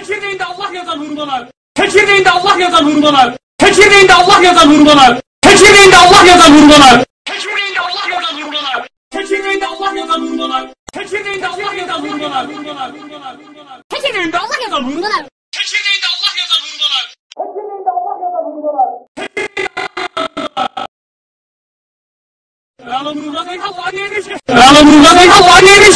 Çekirdeğinde Allah yazan hurmalar. Çekirdeğinde Allah yazan hurmalar. Çekirdeğinde Allah yazan hurmalar. Çekirdeğinde Allah yazan hurmalar. Çekirdeğinde Allah yazan hurmalar. Çekirdeğinde Allah yazan hurmalar. Çekirdeğinde Allah yazan hurmalar. Çekirdeğinde Allah yazan hurmalar. Çekirdeğinde Allah yazan hurmalar. Çekirdeğinde Allah yazan hurmalar. Allah'a neymiş? Allah'a neymiş?